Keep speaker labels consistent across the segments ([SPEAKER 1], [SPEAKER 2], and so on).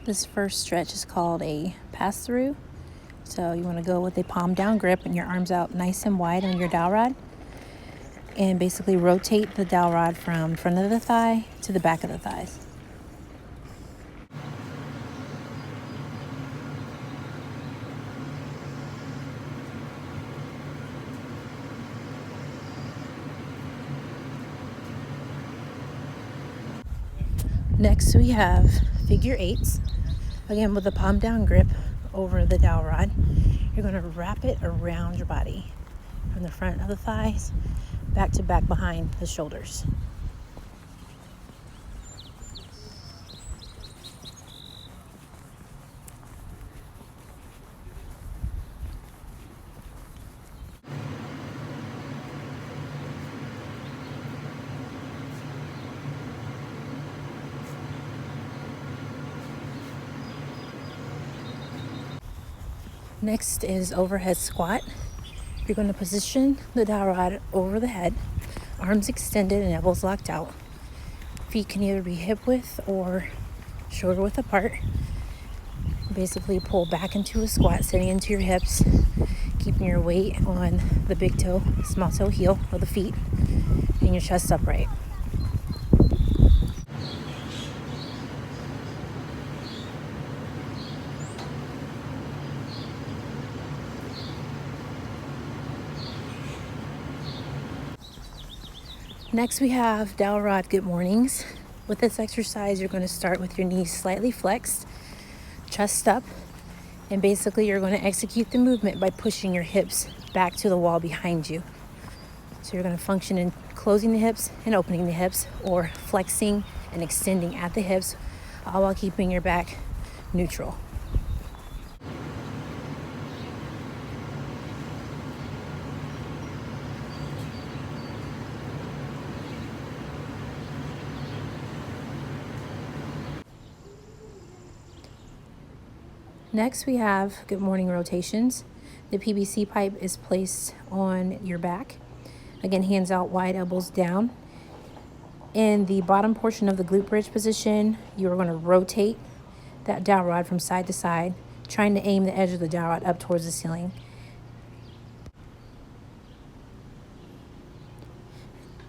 [SPEAKER 1] This first stretch is called a pass-through. So you want to go with a palm down grip and your arms out nice and wide on your dowel rod. And basically rotate the dowel rod from front of the thigh to the back of the thighs. Next we have figure eights. Again, with the palm down grip over the dowel rod, you're going to wrap it around your body from the front of the thighs back to back behind the shoulders. Next is overhead squat. You're going to position the dowel rod over the head, arms extended and elbows locked out. Feet can either be hip width or shoulder width apart. Basically pull back into a squat, sitting into your hips, keeping your weight on the big toe, small toe heel of the feet, and your chest upright. Next we have Dowel Rod Good Mornings. With this exercise, you're going to start with your knees slightly flexed, chest up, and basically you're going to execute the movement by pushing your hips back to the wall behind you. So you're going to function in closing the hips and opening the hips, or flexing and extending at the hips, all while keeping your back neutral. Next we have Good Morning Rotations. The PVC pipe is placed on your back. Again, hands out wide, elbows down. In the bottom portion of the glute bridge position, you are going to rotate that dowel rod from side to side, trying to aim the edge of the dowel rod up towards the ceiling.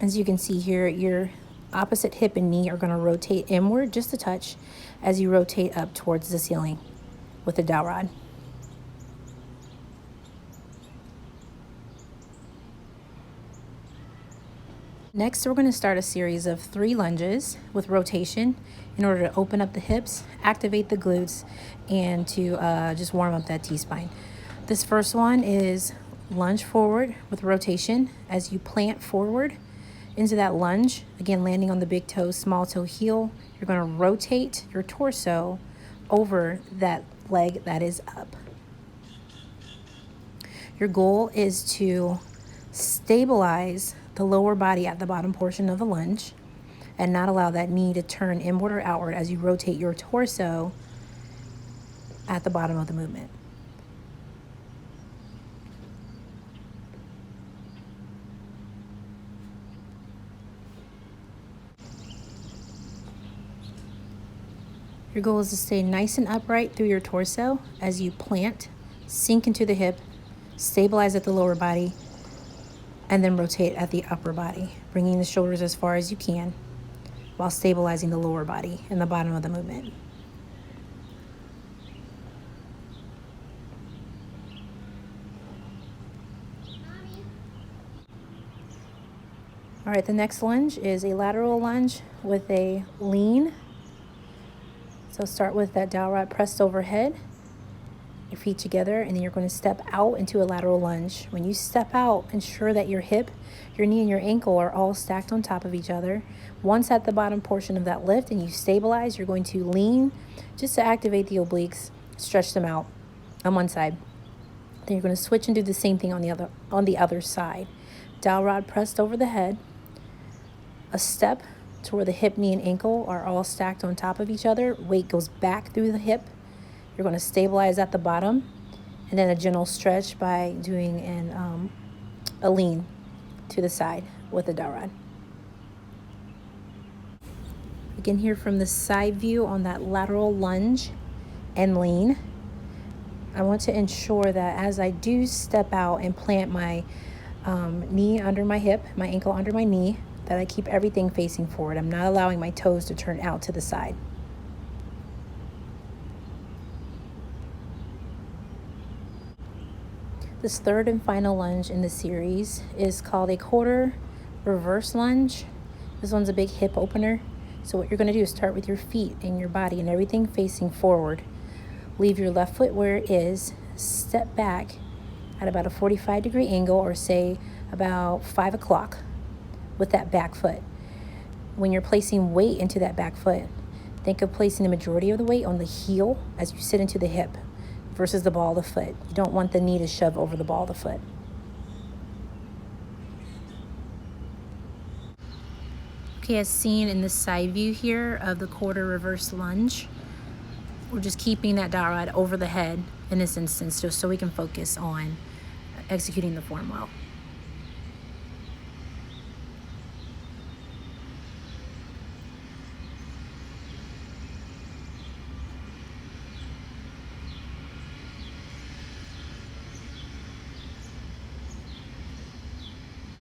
[SPEAKER 1] As you can see here, your opposite hip and knee are going to rotate inward just a touch as you rotate up towards the ceiling with the dowel rod. Next, we're going to start a series of 3 lunges with rotation in order to open up the hips, activate the glutes, and to just warm up that T-spine. This first one is lunge forward with rotation as you plant forward into that lunge. Again, landing on the big toe, small toe heel. You're going to rotate your torso over that leg that is up. Your goal is to stabilize the lower body at the bottom portion of the lunge and not allow that knee to turn inward or outward as you rotate your torso at the bottom of the movement. Your goal is to stay nice and upright through your torso as you plant, sink into the hip, stabilize at the lower body, and then rotate at the upper body, bringing the shoulders as far as you can while stabilizing the lower body in the bottom of the movement. All right, the next lunge is a lateral lunge with a lean. So start with that dowel rod pressed overhead, your feet together, and then you're going to step out into a lateral lunge. When you step out, ensure that your hip, your knee, and your ankle are all stacked on top of each other. Once at the bottom portion of that lift and you stabilize, you're going to lean just to activate the obliques, stretch them out on one side. Then you're going to switch and do the same thing on the other side. Dowel rod pressed over the head, a step to where the hip, knee, and ankle are all stacked on top of each other. Weight goes back through the hip. You're going to stabilize at the bottom, and then a gentle stretch by doing a lean to the side with the dowel rod. Again, here from the side view on that lateral lunge, and lean. I want to ensure that as I do step out and plant my knee under my hip, my ankle under my knee, that I keep everything facing forward. I'm not allowing my toes to turn out to the side. This third and final lunge in the series is called a quarter reverse lunge. This one's a big hip opener. So what you're going to do is start with your feet and your body and everything facing forward. Leave your left foot where it is, step back at about a 45-degree angle, or say about 5 o'clock with that back foot. When you're placing weight into that back foot, think of placing the majority of the weight on the heel as you sit into the hip versus the ball of the foot. You don't want the knee to shove over the ball of the foot. Okay, as seen in this side view here of the quarter reverse lunge, we're just keeping that dowel rod over the head in this instance, just so we can focus on executing the form well.